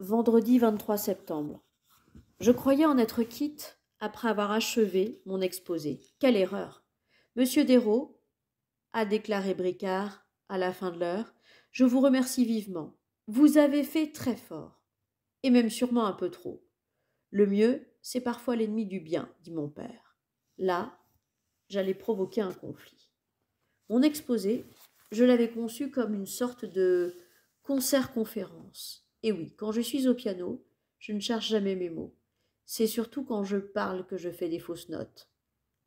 Vendredi 23 septembre. Je croyais en être quitte après avoir achevé mon exposé. Quelle erreur! Monsieur Desraux, a déclaré Bricard à la fin de l'heure, je vous remercie vivement. Vous avez fait très fort, et même sûrement un peu trop. Le mieux, c'est parfois l'ennemi du bien, dit mon père. Là, j'allais provoquer un conflit. Mon exposé, je l'avais conçu comme une sorte de concert-conférence. Et oui, quand je suis au piano, je ne cherche jamais mes mots. C'est surtout quand je parle que je fais des fausses notes.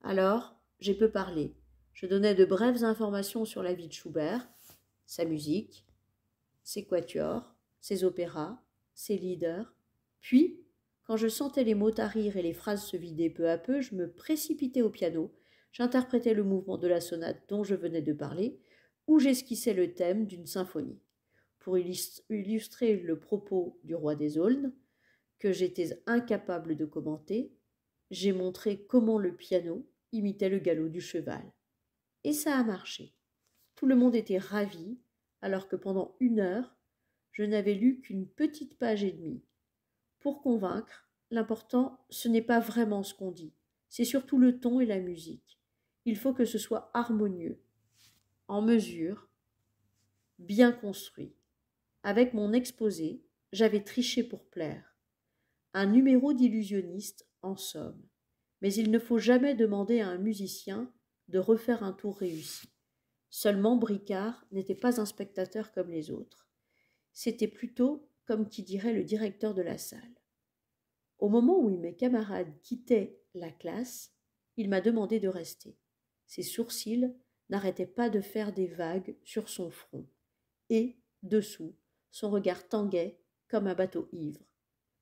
Alors, j'ai peu parlé. Je donnais de brèves informations sur la vie de Schubert, sa musique, ses quatuors, ses opéras, ses leaders. Puis, quand je sentais les mots tarir et les phrases se vider peu à peu, je me précipitais au piano, j'interprétais le mouvement de la sonate dont je venais de parler, ou j'esquissais le thème d'une symphonie. Pour illustrer le propos du roi des aulnes, que j'étais incapable de commenter, j'ai montré comment le piano imitait le galop du cheval. Et ça a marché. Tout le monde était ravi, alors que pendant 1 heure, je n'avais lu qu'une petite page et demie. Pour convaincre, l'important, ce n'est pas vraiment ce qu'on dit, c'est surtout le ton et la musique. Il faut que ce soit harmonieux, en mesure, bien construit. Avec mon exposé, j'avais triché pour plaire. Un numéro d'illusionniste, en somme. Mais il ne faut jamais demander à un musicien de refaire un tour réussi. Seulement Bricard n'était pas un spectateur comme les autres. C'était plutôt comme qui dirait le directeur de la salle. Au moment où mes camarades quittaient la classe, il m'a demandé de rester. Ses sourcils n'arrêtaient pas de faire des vagues sur son front. Et, dessous, son regard tanguait comme un bateau ivre.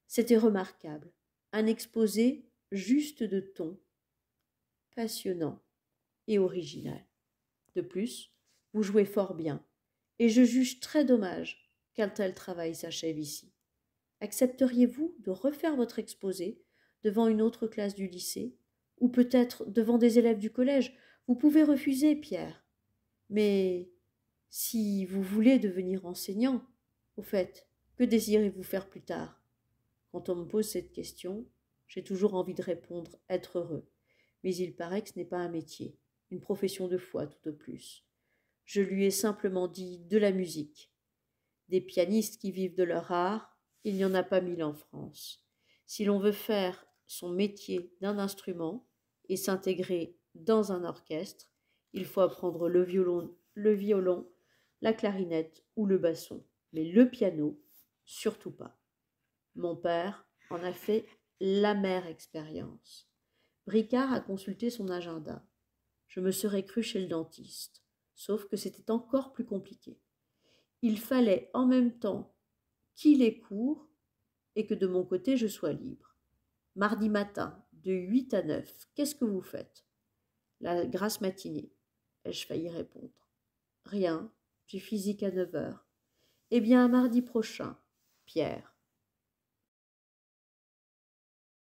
C'était remarquable. Un exposé juste de ton, passionnant et original. De plus, vous jouez fort bien, et je juge très dommage qu'un tel travail s'achève ici. Accepteriez-vous de refaire votre exposé devant une autre classe du lycée, ou peut-être devant des élèves du collège? Vous pouvez refuser, Pierre. Mais si vous voulez devenir enseignant, au fait, que désirez-vous faire plus tard? Quand on me pose cette question, j'ai toujours envie de répondre être heureux. Mais il paraît que ce n'est pas un métier, une profession de foi tout au plus. Je lui ai simplement dit de la musique. Des pianistes qui vivent de leur art, il n'y en a pas 1000 en France. Si l'on veut faire son métier d'un instrument et s'intégrer dans un orchestre, il faut apprendre le violon, la clarinette ou le basson. Mais le piano, surtout pas. Mon père en a fait l'amère expérience. Bricard a consulté son agenda. Je me serais cru chez le dentiste, sauf que c'était encore plus compliqué. Il fallait en même temps qu'il ait cours et que de mon côté je sois libre. Mardi matin, de 8 à 9, qu'est-ce que vous faites? La grasse matinée. Ai-je failli répondre. Rien, j'ai physique à 9 heures. Eh bien, à mardi prochain, Pierre.